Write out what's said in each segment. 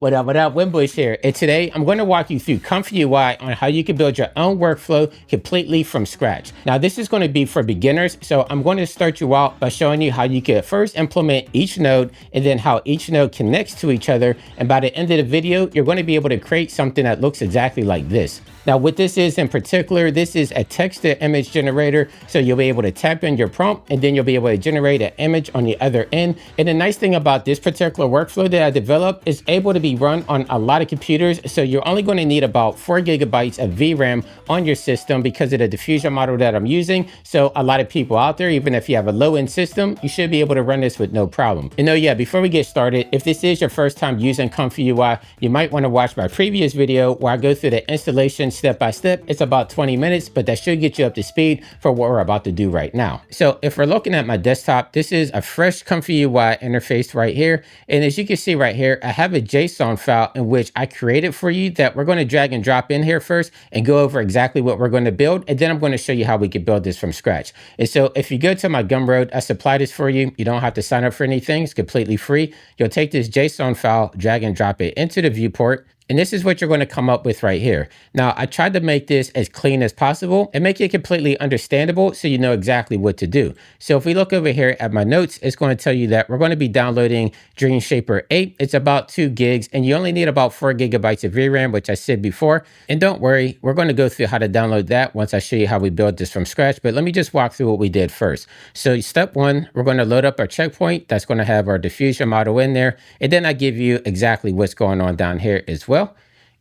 What up, Winbush here. And today I'm going to walk you through ComfyUI on how you can build your own workflow completely from scratch. Now, this is going to be for beginners. So I'm going to start you out by showing you how you can first implement each node and then how each node connects to each other. And by the end of the video, you're going to be able to create something that looks exactly like this. Now, what this is in particular, this is a text to image generator. So you'll be able to type in your prompt and then you'll be able to generate an image on the other end. And the nice thing about this particular workflow that I developed is able to be run on a lot of computers. So you're only going to need about 4 gigabytes of VRAM on your system because of the diffusion model that I'm using. So a lot of people out there, even if you have a low-end system, you should be able to run this with no problem. And before we get started, if this is your first time using ComfyUI, you might want to watch my previous video where I go through the installation step by step. It's about 20 minutes, but that should get you up to speed for what we're about to do right now. So if we're looking at my desktop, this is a fresh ComfyUI interface right here. And as you can see right here, I have a JSON file in which I created for you that we're going to drag and drop in here first and go over exactly what we're going to build. And then I'm going to show you how we can build this from scratch. And so if you go to my Gumroad, I supply this for you. You don't have to sign up for anything. It's completely free. You'll take this JSON file, drag and drop it into the viewport. And this is what you're going to come up with right here. Now, I tried to make this as clean as possible and make it completely understandable so you know exactly what to do. So if we look over here at my notes, it's going to tell you that we're going to be downloading DreamShaper 8. It's about 2 gigs and you only need about 4 gigabytes of VRAM, which I said before. And don't worry, we're going to go through how to download that once I show you how we build this from scratch. But let me just walk through what we did first. So step 1, we're going to load up our checkpoint. That's going to have our diffusion model in there. And then I give you exactly what's going on down here as well.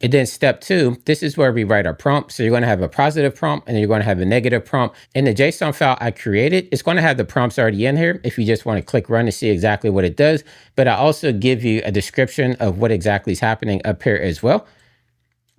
And then step 2, this is where we write our prompt. So you're going to have a positive prompt and then you're going to have a negative prompt. In the JSON file I created, it's going to have the prompts already in here if you just want to click run to see exactly what it does. But I also give you a description of what exactly is happening up here as well.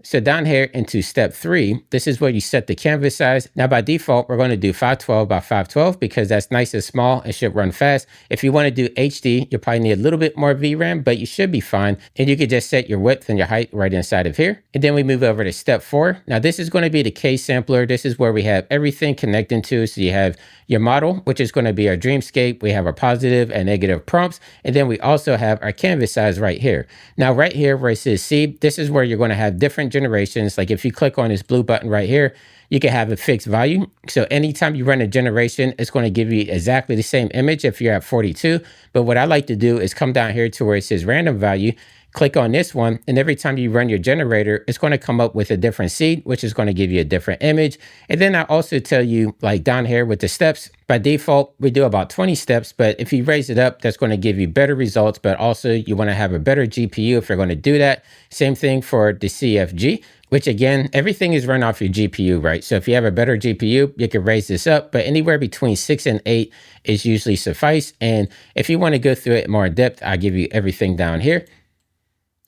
So down here into step 3, this is where you set the canvas size. Now by default, we're going to do 512 by 512 because that's nice and small and should run fast. If you want to do HD, you'll probably need a little bit more VRAM, but you should be fine. And you could just set your width and your height right inside of here. And then we move over to step 4. Now this is going to be the case sampler. This is where we have everything connecting to. So you have your model, which is going to be our dreamscape. We have our positive and negative prompts. And then we also have our canvas size right here. Now right here where it says C, this is where you're going to have different generations. Like if you click on this blue button right here, you can have a fixed value. So anytime you run a generation, it's going to give you exactly the same image if you're at 42. But what I like to do is come down here to where it says random value, click on this one, and every time you run your generator, it's going to come up with a different seed, which is going to give you a different image. And then I also tell you, like down here with the steps, by default, we do about 20 steps, but if you raise it up, that's going to give you better results, but also you want to have a better GPU if you're going to do that. Same thing for the CFG, which again, everything is run off your GPU, right? So if you have a better GPU, you can raise this up, but anywhere between 6 and 8 is usually suffice. And if you want to go through it more in depth, I'll give you everything down here.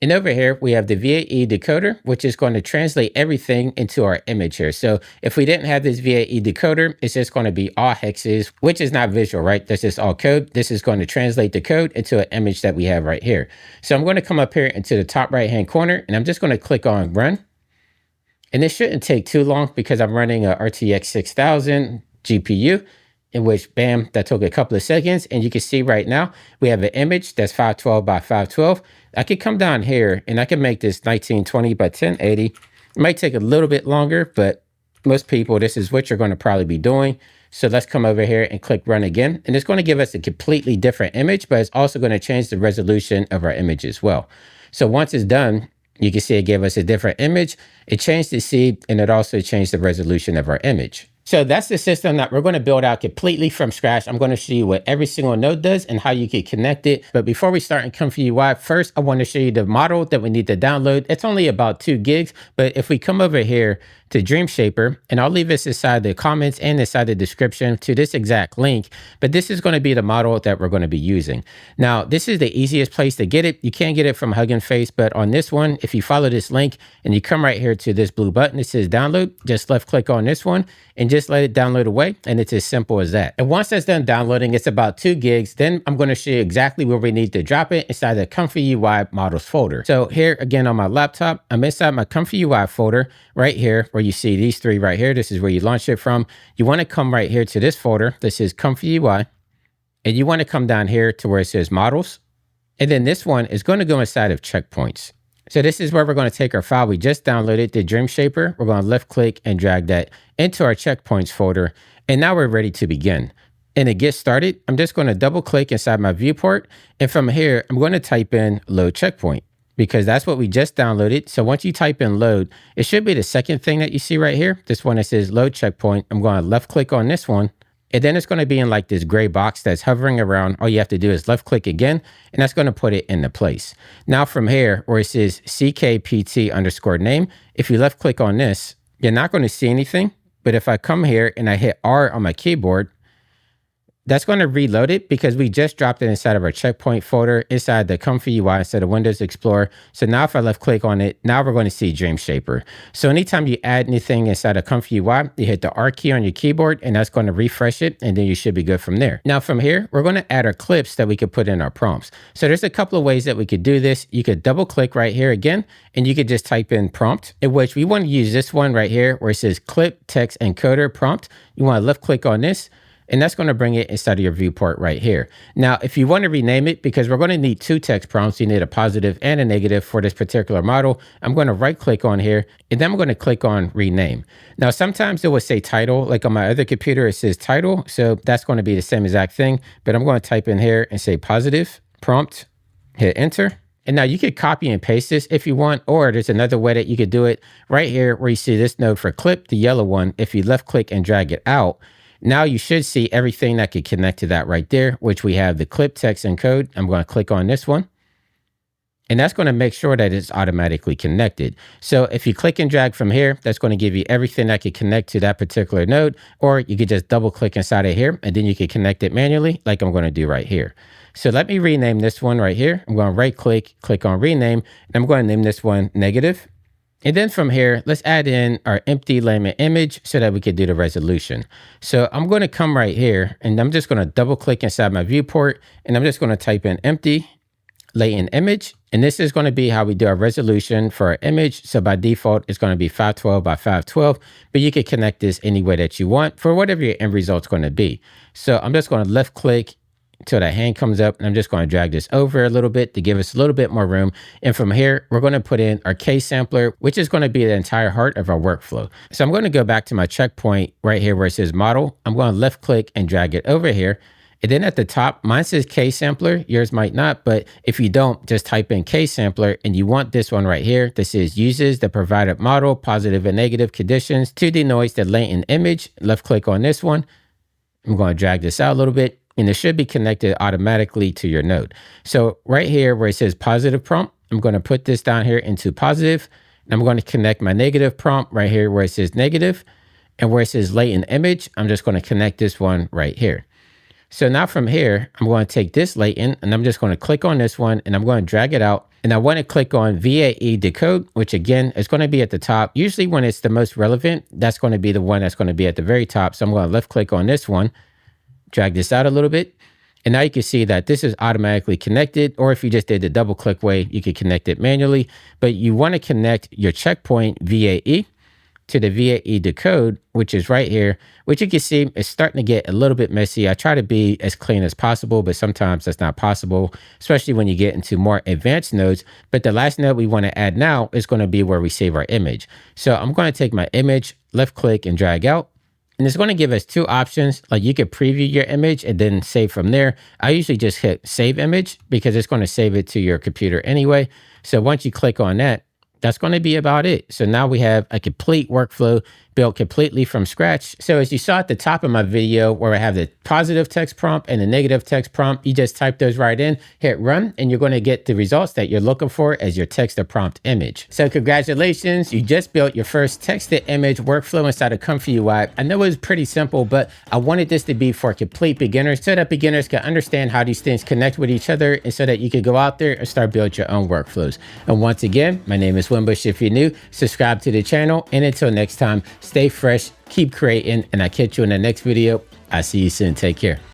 And over here, we have the VAE decoder, which is going to translate everything into our image here. So if we didn't have this VAE decoder, it's just going to be all hexes, which is not visual, right? That's just all code. This is going to translate the code into an image that we have right here. So I'm going to come up here into the top right-hand corner, and I'm just going to click on run. And this shouldn't take too long because I'm running a RTX 6000 GPU. In which, bam, that took a couple of seconds. And you can see right now, we have an image that's 512 by 512. I could come down here and I can make this 1920 by 1080. It might take a little bit longer, but most people, this is what you're going to probably be doing. So let's come over here and click run again. And it's going to give us a completely different image, but it's also going to change the resolution of our image as well. So once it's done, you can see it gave us a different image. It changed the seed and it also changed the resolution of our image. So that's the system that we're going to build out completely from scratch. I'm going to show you what every single node does and how you can connect it. But before we start in ComfyUI, first, I want to show you the model that we need to download. It's only about 2 gigs. But if we come over here to DreamShaper, and I'll leave this inside the comments and inside the description to this exact link, but this is going to be the model that we're going to be using. Now, this is the easiest place to get it. You can't get it from Hugging Face, but on this one, if you follow this link and you come right here to this blue button, it says download, just left click on this one and just let it download away. And it's as simple as that. And once that's done downloading, it's about 2 gigs. Then I'm going to show you exactly where we need to drop it inside the ComfyUI models folder. So here again on my laptop, I'm inside my ComfyUI folder right here where you see these 3 right here. This is where you launch it from. You want to come right here to this folder. This is ComfyUI. And you want to come down here to where it says models. And then this one is going to go inside of checkpoints. So this is where we're going to take our file we just downloaded, the DreamShaper. We're going to left click and drag that into our checkpoints folder. And now we're ready to begin. And to get started, I'm just going to double click inside my viewport. And from here, I'm going to type in load checkpoint because that's what we just downloaded. So once you type in load, it should be the second thing that you see right here. This one that says load checkpoint. I'm going to left click on this one. And then it's going to be in like this gray box that's hovering around. All you have to do is left click again, and that's going to put it into place. Now from here, where it says CKPT_name, if you left click on this, you're not going to see anything. But if I come here and I hit R on my keyboard, that's going to reload it because we just dropped it inside of our checkpoint folder inside the ComfyUI instead of Windows Explorer. So now if I left click on it, now we're going to see DreamShaper. So anytime you add anything inside of ComfyUI, you hit the R key on your keyboard and that's going to refresh it. And then you should be good from there. Now from here, we're going to add our clips that we could put in our prompts. So there's a couple of ways that we could do this. You could double click right here again, and you could just type in prompt, in which we want to use this one right here where it says clip text encoder prompt. You want to left click on this. And that's going to bring it inside of your viewport right here. Now, if you want to rename it, because we're going to need two text prompts, you need a positive and a negative for this particular model. I'm going to right click on here, and then I'm going to click on rename. Now, sometimes it will say title, like on my other computer, it says title. So that's going to be the same exact thing, but I'm going to type in here and say positive prompt, hit enter. And now you could copy and paste this if you want, or there's another way that you could do it right here where you see this node for clip, the yellow one. If you left click and drag it out, now you should see everything that could connect to that right there, which we have the clip text encode. I'm going to click on this one. And that's going to make sure that it's automatically connected. So if you click and drag from here, that's going to give you everything that could connect to that particular node, or you could just double click inside of here and then you can connect it manually like I'm going to do right here. So let me rename this one right here. I'm going to right click, click on rename, and I'm going to name this one negative. And then from here, let's add in our empty latent image so that we could do the resolution. So I'm going to come right here and I'm just going to double click inside my viewport and I'm just going to type in empty latent image. And this is going to be how we do our resolution for our image. So by default, it's going to be 512 by 512, but you can connect this any way that you want for whatever your end result's going to be. So I'm just going to left click until that hand comes up, and I'm just going to drag this over a little bit to give us a little bit more room. And from here, we're going to put in our K sampler, which is going to be the entire heart of our workflow. So I'm going to go back to my checkpoint right here where it says model. I'm going to left click and drag it over here. And then at the top, mine says K sampler, yours might not, but if you don't, just type in K sampler and you want this one right here. This is uses the provided model, positive and negative conditions to denoise the latent image. Left click on this one. I'm going to drag this out a little bit. And it should be connected automatically to your node. So right here where it says positive prompt, I'm going to put this down here into positive. And I'm going to connect my negative prompt right here where it says negative. And where it says latent image, I'm just going to connect this one right here. So now from here, I'm going to take this latent and I'm just going to click on this one and I'm going to drag it out. And I want to click on VAE decode, which again is going to be at the top. Usually when it's the most relevant, that's going to be the one that's going to be at the very top. So I'm going to left click on this one. Drag this out a little bit. And now you can see that this is automatically connected, or if you just did the double click way, you could connect it manually, but you want to connect your checkpoint VAE to the VAE decode, which is right here, which you can see is starting to get a little bit messy. I try to be as clean as possible, but sometimes that's not possible, especially when you get into more advanced nodes. But the last node we want to add now is going to be where we save our image. So I'm going to take my image, left click and drag out. And it's going to give us two options. Like you could preview your image and then save from there. I usually just hit save image because it's going to save it to your computer anyway. So once you click on that, that's going to be about it. So now we have a complete workflow built completely from scratch. So as you saw at the top of my video where I have the positive text prompt and the negative text prompt, you just type those right in, hit run, and you're going to get the results that you're looking for as your text to prompt image. So congratulations, you just built your first text to image workflow inside of ComfyUI. I know it was pretty simple, but I wanted this to be for complete beginners so that beginners can understand how these things connect with each other and so that you could go out there and start building your own workflows. And once again, my name is Winbush. If you're new, subscribe to the channel. And until next time, stay fresh, keep creating, and I'll catch you in the next video. I'll see you soon. Take care.